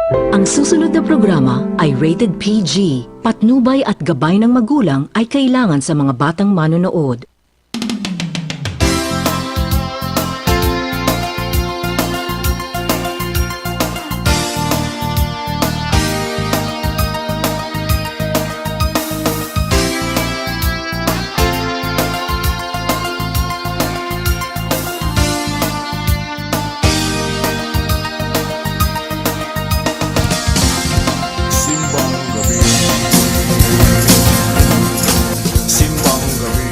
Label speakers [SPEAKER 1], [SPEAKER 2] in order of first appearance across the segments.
[SPEAKER 1] Ang susunod na programa ay rated PG. Patnubay at gabay ng magulang ay kailangan sa mga batang manonood.
[SPEAKER 2] Simbang gabi. Simbang gabi.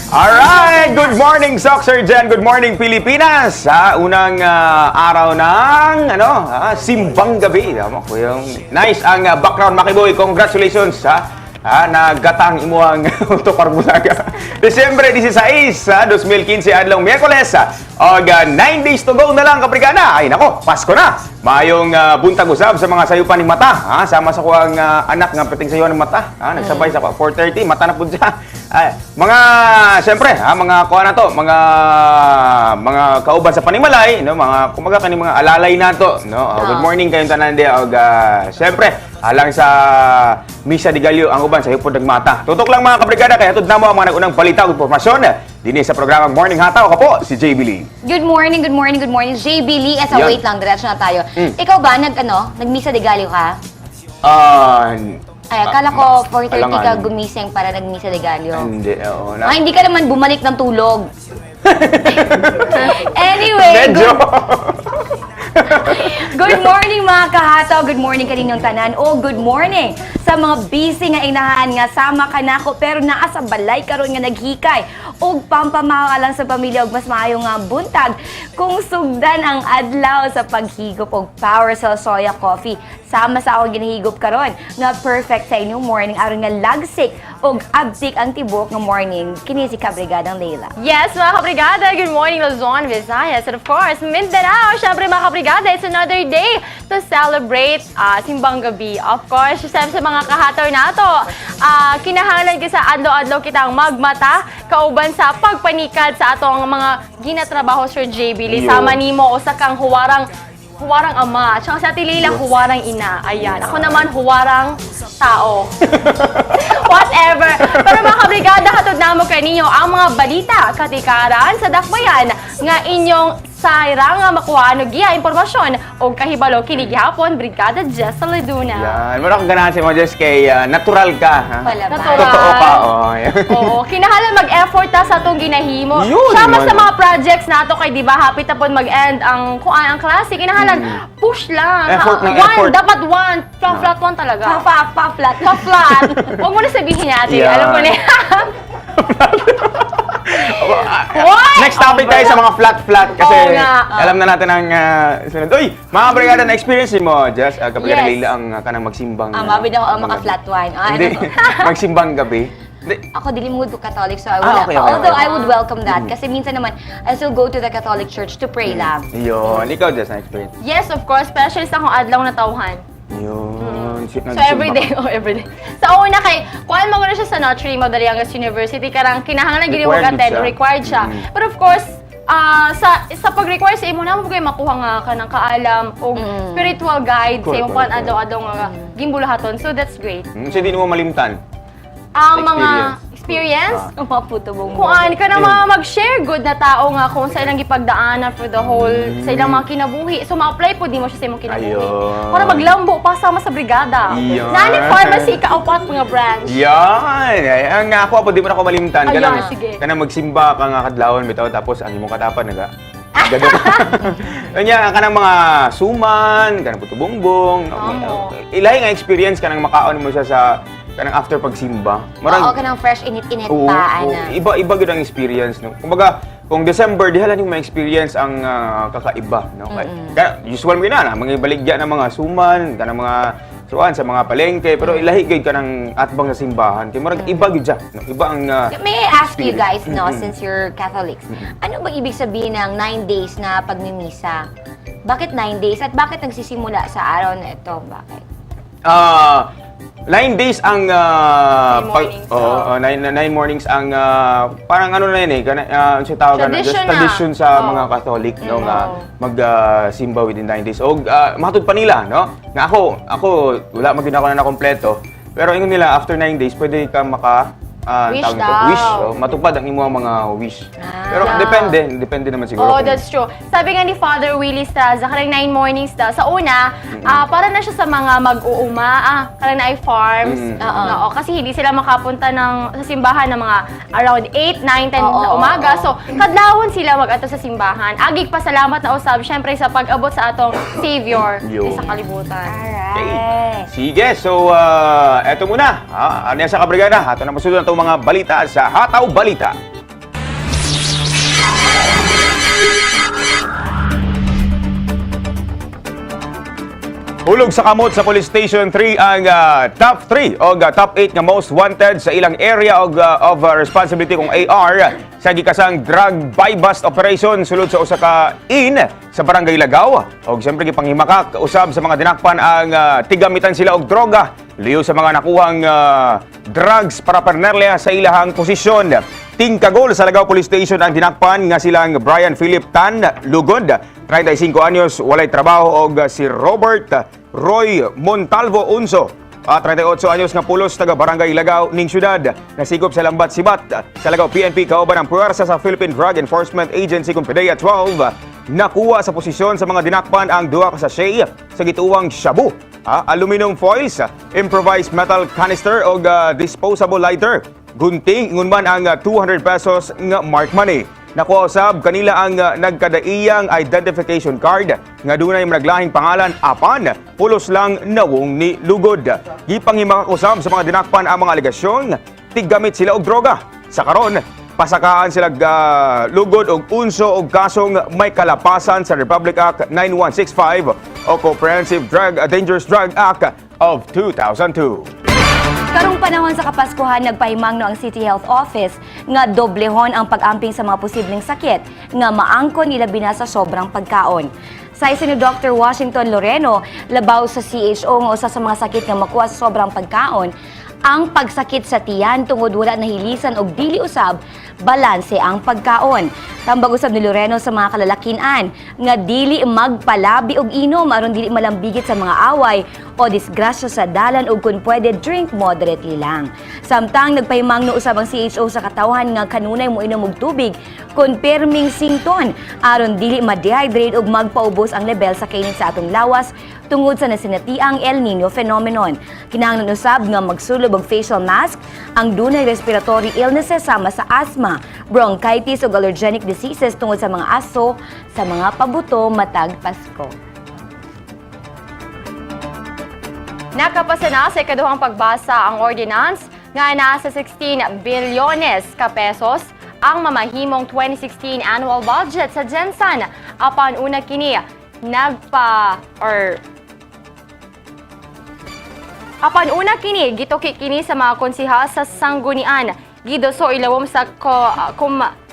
[SPEAKER 3] Alright! Good morning, Soxergen! Good morning, Pilipinas! Sa unang araw ng simbang gabi. Tama ko yung nice ang background, Makiboy. Congratulations nagatang imuang Autoparbulaga. Desyembre 16, 2015, adlong Miyerkules. Og 9 days to go na lang, kabrigada. Ay nako, Pasko na. Mayong buntag usab sa mga sayupan ng mata. Sama sa kuang anak nga pating sayo ng mata. Nagsabay sa 4:30, mata na pud siya. Ay, siyempre, mga kuha na to, mga kauban sa panimalay, no, mga kumaga kani mga alalay nato, no. Good morning kayong tanan di og siyempre, alang sa Misa de Gallo ang uban sa hipod nagmata. Tutok lang mga kabrigada kay hatod namo ang mga nagunang balita ug impormasyon dinhi sa programang Morning Hataw. Ako po si JB Lee.
[SPEAKER 4] Good morning, JB Lee.
[SPEAKER 3] Yan.
[SPEAKER 4] Wait lang, diretso na tayo. Ikaw ba, nag-misa de Gallo ka? Ay, akala ko 4:30 ka
[SPEAKER 3] alangan.
[SPEAKER 4] gumising para nag-misa de Gallo.
[SPEAKER 3] Hindi, oo.
[SPEAKER 4] Hindi ka naman bumalik ng tulog. Anyway,
[SPEAKER 3] Medyo.
[SPEAKER 4] good morning mga kahataw. Good morning kaninyong tanan. Good morning sa mga busy nga inahan nga sama ka nako pero naa sa balay karon nga naghikay og pampamahaw lang sa pamilya og mas maayo nga buntag kung sugdan ang adlaw sa paghigop og Power Cell Soya Coffee. Sama sa akong ginahigop karon nga perfect sa inyong morning aron nga lagsik og abtik ang tibok nga morning kini si Kabrigadang Leila.
[SPEAKER 5] Yes, mga kabrigada, good morning Luzon, Visayas, and of course, Mindanao. Syempre mga kabrigada, it's another day to celebrate Simbang Gabi. Of course, sa mga kahataw nato, kinahanglan kita sa adlaw-adlaw kitang magmata, kauban sa pagpanikad sa atong mga ginatrabaho Sir JB Lee.
[SPEAKER 3] Yo.
[SPEAKER 5] Sama nimo o sa kang huwarang ama. Tsaka sa Tilila, huwarang ina. Ayan. Ako naman, huwarang tao. Whatever. Pero mga kabrigada, hatod na mo kaninyo ang mga balita, katikaran sa dakbayan nga inyong sayra nga makuha giya impormasyon o kahibalo kinigihapon, Brigada Jess Laduna.
[SPEAKER 3] Yan, meron akong ganahan sa mga Diyos kay natural ka.
[SPEAKER 4] Wala ba?
[SPEAKER 5] Natural.
[SPEAKER 3] Totoo ka, yan.
[SPEAKER 5] Oo, kinahanglan mag-effort ta sa atong ginahimo.
[SPEAKER 3] Yun,
[SPEAKER 5] Sama
[SPEAKER 3] man.
[SPEAKER 5] sa mga projects nato kay di ba hapit na pod mag-end ang ang klase kinahanglan push lang.
[SPEAKER 3] Effort ng
[SPEAKER 5] One,
[SPEAKER 3] effort.
[SPEAKER 5] dapat one. Flat one talaga.
[SPEAKER 4] Pa-flat.
[SPEAKER 5] Pa-flat. Huwag mo na sabihin natin.
[SPEAKER 3] Yan.
[SPEAKER 5] Alam ko na.
[SPEAKER 3] Next topic tayo sa mga flat-flat kasi
[SPEAKER 5] Oo nga.
[SPEAKER 3] alam na natin ang sunod. Uy, mga brigada na experience mo, Jess, kapag
[SPEAKER 5] Yes.
[SPEAKER 3] Leila ang kanang magsimbang.
[SPEAKER 4] Mabid ako ang mga flat wine.
[SPEAKER 3] Hindi, magsimbang gabi. Hindi.
[SPEAKER 4] Ako dilimod ko Catholic, so I would,
[SPEAKER 3] Okay.
[SPEAKER 4] although I would welcome that. Kasi minsan naman, I still go to the Catholic Church to pray lang.
[SPEAKER 3] Yun, ikaw, Jess, na experience.
[SPEAKER 5] Yes, of course, special sa akong adlaw na tauhan.
[SPEAKER 3] Yun.
[SPEAKER 5] So everyday, everyday. Sa una kay, kuhaan mo na siya sa Notre Dame of the Liangas University, karang kinahanglan gini mo
[SPEAKER 3] Required
[SPEAKER 5] attend,
[SPEAKER 3] siya.
[SPEAKER 5] required siya. But of course, sa pag-require sa imo na mo kayo makuha nga ka ng kaalam o spiritual guide sa imo
[SPEAKER 3] Correct,
[SPEAKER 5] pan adlaw-adlaw nga gimbulahaton. So that's great.
[SPEAKER 3] Kasi di mo malimtan.
[SPEAKER 5] Ang mga experience,
[SPEAKER 4] Ang mga puto bong
[SPEAKER 5] kuhaan ka na mga mag-share good na tao nga kung sa ilang gipagdaanan for the whole, sa ilang mga kinabuhi. So ma-apply po di mo siya sa imong kinabuhi.
[SPEAKER 3] Ayun.
[SPEAKER 5] Para maglambo pa sama sa brigada.
[SPEAKER 3] Ayun.
[SPEAKER 5] Nani pharmacy ka-upat mga branch.
[SPEAKER 3] Yan! Ang nga ako, di mo na ako malimtan.
[SPEAKER 5] Ayun,
[SPEAKER 3] Kanang,
[SPEAKER 5] sige.
[SPEAKER 3] kanang magsimba ka nga kadlawon, bitaw, tapos ang imong katapan, gado. Kanya, kanang mga suman, kanang puto-bongbong.
[SPEAKER 5] Oo.
[SPEAKER 3] Ilahi nga experience, kanang makaon mo siya sa kanang after pagsimba.
[SPEAKER 4] Oo, ka ng fresh init-init
[SPEAKER 3] Oo,
[SPEAKER 4] pa,
[SPEAKER 3] oo.
[SPEAKER 4] ana.
[SPEAKER 3] Iba gud ang experience, no. Kumbaga, kung December di hala ma experience ang kakaiba, no. Kaya usual mo na mga baligya ng mga suman, kanang mga suan sa mga palengke, pero ilahi gid ka ng atbang sa simbahan. Kay murag iba gid siya, no. Iba ang
[SPEAKER 4] May I ask you guys, no, since you're Catholics, ano bang ibig sabihin ng 9 days na pagmimisa? Bakit 9 days? At bakit nagsisimula sa araw na ito? Bakit?
[SPEAKER 3] 9 days ang...
[SPEAKER 5] 9 mornings, oo.
[SPEAKER 3] 9 mornings ang... parang ano na yun eh. Siya tawag na.
[SPEAKER 5] Tradition na.
[SPEAKER 3] Tradition sa
[SPEAKER 5] Oo.
[SPEAKER 3] mga Catholic. No,
[SPEAKER 5] Oo.
[SPEAKER 3] nga mag-simba within 9 days. O matud pa nila, no? Nga ako wala magin ako na kompleto. Pero ingon nila, after 9 days, pwede ka
[SPEAKER 5] Wish
[SPEAKER 3] tawag nito,
[SPEAKER 5] daw.
[SPEAKER 3] wish. Matupad ang imo mga wish. Pero
[SPEAKER 5] yeah.
[SPEAKER 3] depende naman siguro.
[SPEAKER 5] Oo,
[SPEAKER 3] kung-
[SPEAKER 5] that's true. Sabi nga ni Father Willie Straza, karang 9 mornings daw. Sa una, para na siya sa mga mag-uuma. Karang na ay farms. Oo, kasi hindi sila makapunta sa simbahan ng mga around 8, 9, 10 na umaga. So, kadlawon sila mag-ato sa simbahan. Agig pasalamat na usab, syempre sa pag-abot sa atong Savior
[SPEAKER 3] Yun.
[SPEAKER 5] sa kalibutan.
[SPEAKER 3] Okay. Sige, so eto muna. Ano yan sa kabrigada? Ato na masunod na itong mga balita sa Hataw Balita. Hulog sa kamot sa Police Station 3 ang top 3 o top 8 nga most wanted sa ilang area of responsibility kung AR sa gikasang drug buy-bust operation sulod sa usa ka in sa Barangay Lagaw. O siyempre gipanghimakak usab sa mga dinakpan ang tigamitan sila og droga liyo sa mga nakuhang drugs paraphernalia sa ilahang posisyon. Tingkagol sa Lagaw Police Station ang dinakpan nga silang Brian Philip Tan Lugod, 35 anyos, walay trabaho, og si Robert Roy Montalvo Unso, 38 anyos nga pulos taga Barangay Lagaw ning syudad, nasigop sa lambat sibat sa Lagaw PNP kauban ang puwersa sa Philippine Drug Enforcement Agency kung PDEA 12. Nakuha sa posisyon sa mga dinakpan ang duha ka sachet sa gituwang shabu, aluminum foils, improvised metal canister o disposable lighter. Gunting ingon man ang 200 pesos nga mark money. Nakuha usab kanila ang nagkadaiyang identification card nga dunay naglahing pangalan apan pulos lang nawong ni Lugod. Gipanghimakak usab sa mga dinakpan ang mga alegasyon tiggamit sila og droga. Sa karon, pasakaan sila Lugod og unso og kasong may kalapasan sa Republic Act 9165 o Comprehensive Dangerous Drug Act of 2002.
[SPEAKER 4] Karong panahon sa Kapaskuhan, nagpahimang no ang City Health Office nga doblehon ang pag-amping sa mga posibleng sakit nga maangkon ilabi na sa sobrang pagkaon. Sa isa ni Dr. Washington Loreno, labaw sa CHO nga usa sa mga sakit nga makuha sa sobrang pagkaon, ang pagsakit sa tiyan tungod wala nahilisan og dili usab balanse ang pagkaon. Tambag usab ni Loreno sa mga kalalakinan nga dili magpalabi og inom aron dili malambigit sa mga away o disgrasya sa dalan ug kun pwede drink moderately lang. Samtang nagpahimang no usab ang CHO sa katawhan nga kanunay mo inom og tubig kun perming sington aron dili ma-dehydrate ug magpaubos ang level sa kainit sa atong lawas tungod sa nasinatiang El Nino phenomenon. Kinahanglan usab nga magsulob og facial mask ang dunay respiratory illnesses sama sa asthma, bronchitis ug allergenic diseases tungod sa mga aso sa mga pabuto matag Pasko.
[SPEAKER 5] Nakapasa na sa ikaduhang pagbasa ang ordinance nga nasa 16 bilyones ka pesos ang mamahimong 2016 annual budget sa Gensan. Apan una kini Apan una kini gituki kini sa mga konsehal sa sanggunian. Gidoso ilawom sa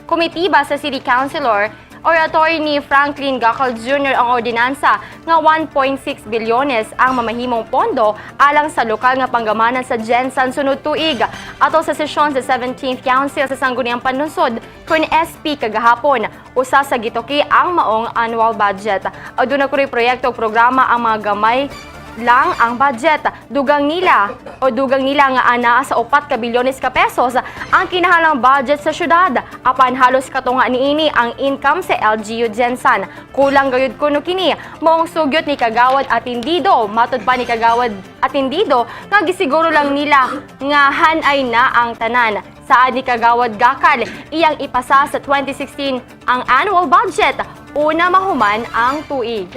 [SPEAKER 5] komitiba sa City Councilor or Attorney Franklin Gacal Jr. ang ordinansa nga 1.6 bilyones ang mamahimong pondo alang sa lokal nga panggamanan sa Gensan sunod tuig. Ato sa sesyon sa 17th Council sa Sangguniang Panlungsod kun SP kagahapon, usa sa gituki ang maong annual budget. Aduna kury proyekto o programa ang mga gamay lang ang budget. Dugang nila nga ana sa 4 ka bilyones ka pesos ang kinahalang budget sa syudad. Apan halos katunga niini ang income sa LGU Gensan. Kulang gayud kuno kini moong sugyot ni Kagawad Atendido. Matud pa ni Kagawad Atendido nga gisiguro lang nila nga hanay na ang tanan. Saad ni Kagawad Gacal, iyang ipasa sa 2016 ang annual budget una mahuman ang tuig.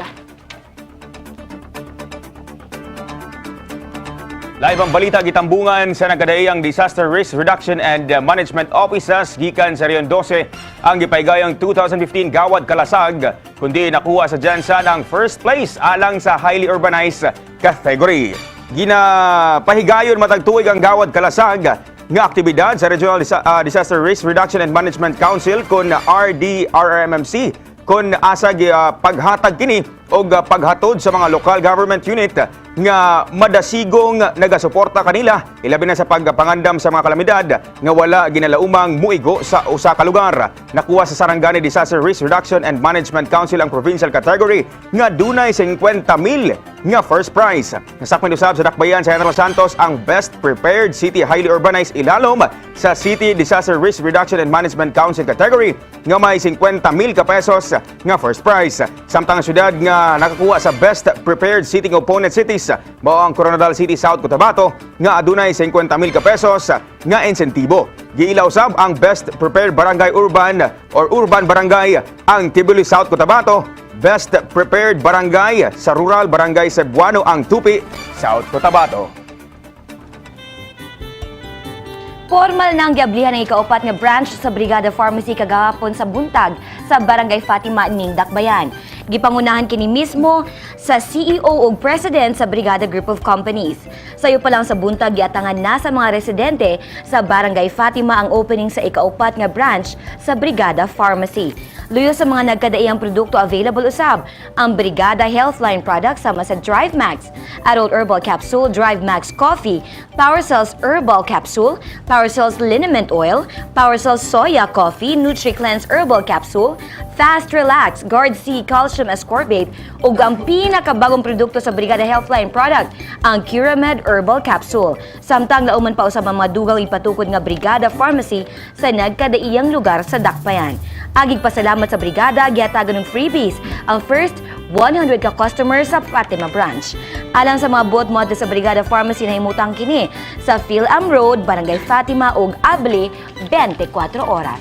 [SPEAKER 3] Live ang balita gitambungan sa nagkadaiyang Disaster Risk Reduction and Management Offices gikan sa Rion 12 ang gipaygayang 2015 Gawad Kalasag kundi nakuha sa Gensan ang first place alang sa highly urbanized category. Ginapahigayon matag tuig ang Gawad Kalasag nga aktibidad sa Regional Disaster Risk Reduction and Management Council kun RDRMMC kun asa paghatag kini og paghatod sa mga local government unit nga madasigong nagasuporta kanila ilabi na sa pagpangandam sa mga kalamidad nga wala ginalaumang muigo sa usa ka lugar. Nakuha sa Sarangani Disaster Risk Reduction and Management Council ang provincial category nga dunay 50,000 nga first prize. Nasakmit usab sa dakbayan sa General Santos ang Best Prepared City Highly Urbanized ilalom sa City Disaster Risk Reduction and Management Council category nga may 50,000 ka pesos nga first prize. Samtang ang syudad nga nakakuha sa Best Prepared City Opponent Cities mao ang Coronadal City South Cotabato nga adunay 50,000 ka pesos nga insentibo. Giilaw sab ang Best Prepared Barangay Urban or Urban Barangay ang Tibuli South Cotabato. Best Prepared Barangay sa Rural Barangay Cebuano ang Tupi, South Cotabato.
[SPEAKER 4] Formal na ang giablihan ng ikaupat nga branch sa Brigada Pharmacy kagahapon sa buntag sa Barangay Fatima ning Dakbayan. Gipangunahan kini mismo sa CEO ug President sa Brigada Group of Companies. Sayo pa lang sa buntag giatangan na sa mga residente sa Barangay Fatima ang opening sa ikaupat nga branch sa Brigada Pharmacy. Luyo sa mga nagkadaiyang produkto available usab ang Brigada Healthline products sama sa Drive Max, Adult Herbal Capsule, Drive Max Coffee, Power Cells Herbal Capsule, Power Cells Liniment Oil, Power Cells Soya Coffee, Nutri-Cleanse Herbal Capsule, Fast Relax, Guard C Calcium Ascorbate, ug ang pinakabagong produkto sa Brigada Healthline product, ang Curamed Herbal Capsule. Samtang nauman pa usab ang mga dugang ipatukod nga Brigada Pharmacy sa nagkadaiyang lugar sa Dakbayan. Agig pasalamat sa Brigada, giatagan ng freebies ang first 100 ka customers sa Fatima branch. Alang sa mga buot model sa Brigada Pharmacy na himutang kini sa Phil-Am Road, Barangay Fatima ug Able, 24 oras.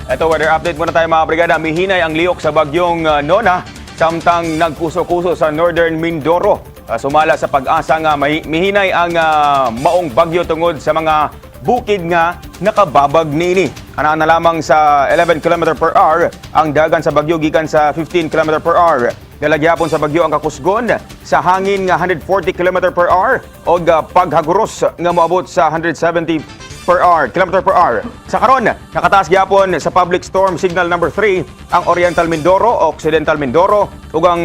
[SPEAKER 3] Ito, weather update muna tayo mga brigada. Mihinay ang liyok sa bagyong Nona, samtang nagkuso-kuso sa Northern Mindoro. Sumala sa pag-asa nga mihinay ang maong bagyo tungod sa mga bukid nga nakababag niini. Ana na lamang sa 11 km per hour ang dagan sa bagyo gikan sa 15 km per hour. Dalagyapon sa bagyo ang kakusgon sa hangin nga 140 km per hour o paghaguros nga moabot sa 170 km per hour. Sa karon, nakataas gyapon sa public storm signal number 3 ang Oriental Mindoro, Occidental Mindoro ug ang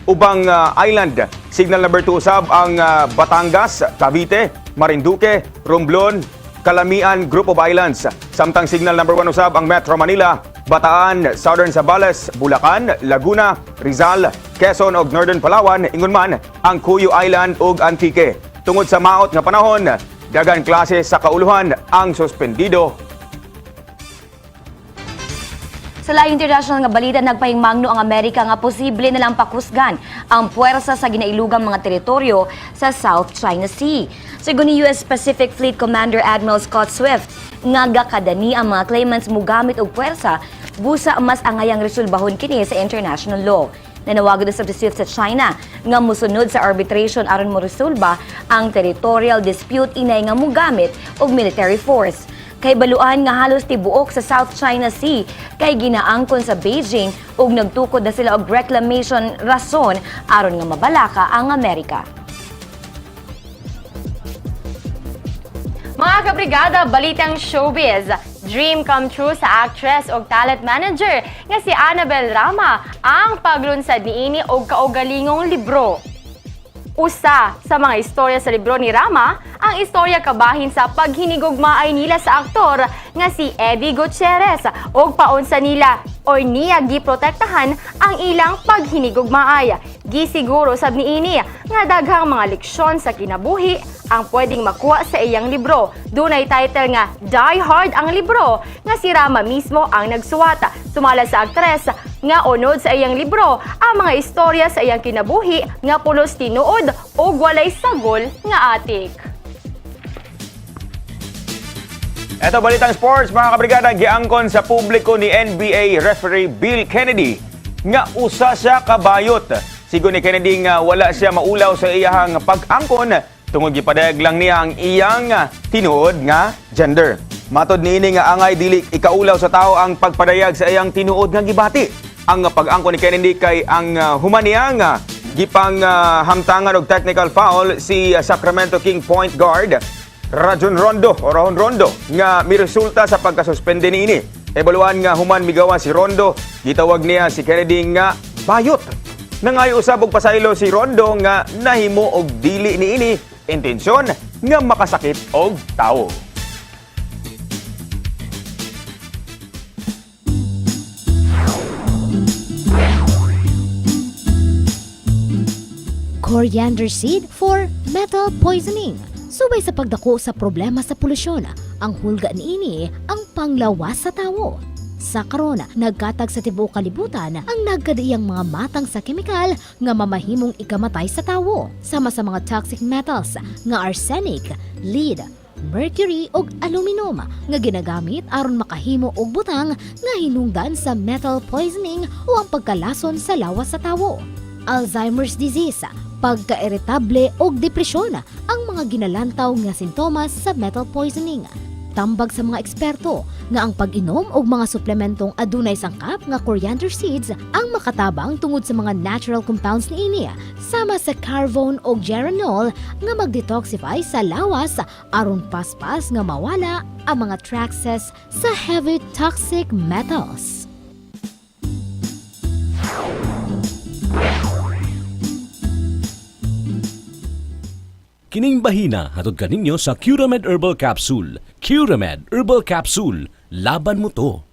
[SPEAKER 3] ubang island. Signal number 2 usab ang Batangas, Cavite, Marinduque, Romblon, Calamian Group of Islands. Samtang signal number 1 usab ang Metro Manila, Bataan, Southern Zambales, Bulacan, Laguna, Rizal, Quezon ug Northern Palawan, ingon man ang Cuyo Island ug Antique. Tungod sa maot nga panahon, dagan klase sa kauluhan ang suspendido.
[SPEAKER 4] Sa laing international nga balita, nagpahingmangno ang Amerika nga posible na lang pakusgan ang puwersa sa ginailugang mga teritoryo sa South China Sea. Sigon ni US Pacific Fleet Commander Admiral Scott Swift, nga gakadani ang mga claimants mugamit og puwersa busa mas angayang resolbahon kini sa international law. Nanawagan sa Swift sa China nga musunod sa arbitration aron mo resolba ang territorial dispute inay nga mugamit og military force. Kay baluan nga halos tibuok sa South China Sea kay ginaangkon sa Beijing ug nagtukod na sila og reclamation rason aron nga mabalaka ang Amerika.
[SPEAKER 5] Mga kabrigada, balitang showbiz. Dream come true sa actress o talent manager nga si Annabel Rama ang paglunsad niini og kaugalingong libro. Usa sa mga istorya sa libro ni Rama, ang istorya kabahin sa paghinigugmaay nila sa aktor nga si Eddie Gutierrez o paunsa nila o niya giprotektahan ang ilang paghinigugmaay. Gisiguro sab niini nga daghang mga leksyon sa kinabuhi ang pwedeng makuha sa iyang libro. Dunay title nga Die Hard ang libro nga si Rama mismo ang nagsuwata. Sumala sa aktres nga unod sa iyang libro ang mga istorya sa iyang kinabuhi nga pulos tinuod o walay sagol nga atik.
[SPEAKER 3] Ito, balitang sports, mga kabrigada. Giangkon sa publiko ni NBA referee Bill Kennedy nga usa siya kabayot. Sigon ni Kennedy nga wala siya maulaw sa iyang pag-angkon tungod gipadayag lang niya ang iyang tinuod nga gender. Matod niini nga angay dili ikaulaw sa tao ang pagpadayag sa iyang tinuod nga gibati. Ang pag-angkon ni Kennedy kay ang humaniyang gipang hamtangan og technical foul si Sacramento King point guard Rajon Rondo nga miresulta sa pagkasuspende niini. Ebaluan nga human migawa si Rondo, gitawag niya si Kennedy nga bayot. Nangayo usab og pasaylo si Rondo nga nahimo og dili niini intensyon nga makasakit og tawo.
[SPEAKER 6] Coriander seed for metal poisoning. Subay sa pagdako sa problema sa polusyon, ang hulga niini ang panglawas sa tawo. Sa karon, nagkatag sa tibuok kalibutan ang nagkadaiyang mga matang sa kemikal nga mamahimong ikamatay sa tawo, sama sa mga toxic metals nga arsenic, lead, mercury ug aluminum nga ginagamit aron makahimo og butang nga hinungdan sa metal poisoning o ang pagkalason sa lawas sa tawo. Alzheimer's disease, pagka-irritable o depresyon ang mga ginalantaw nga sintomas sa metal poisoning. Tambag sa mga eksperto nga ang pag-inom og mga suplementong adunay sangkap nga coriander seeds ang makatabang tungod sa mga natural compounds niini, sama sa carvone o geranol nga mag-detoxify sa lawas aron paspas nga mawala ang mga traces sa heavy toxic metals.
[SPEAKER 7] Kining bahina hatod kaninyo sa Curamed Herbal Capsule. Curamed Herbal Capsule. Laban mo to.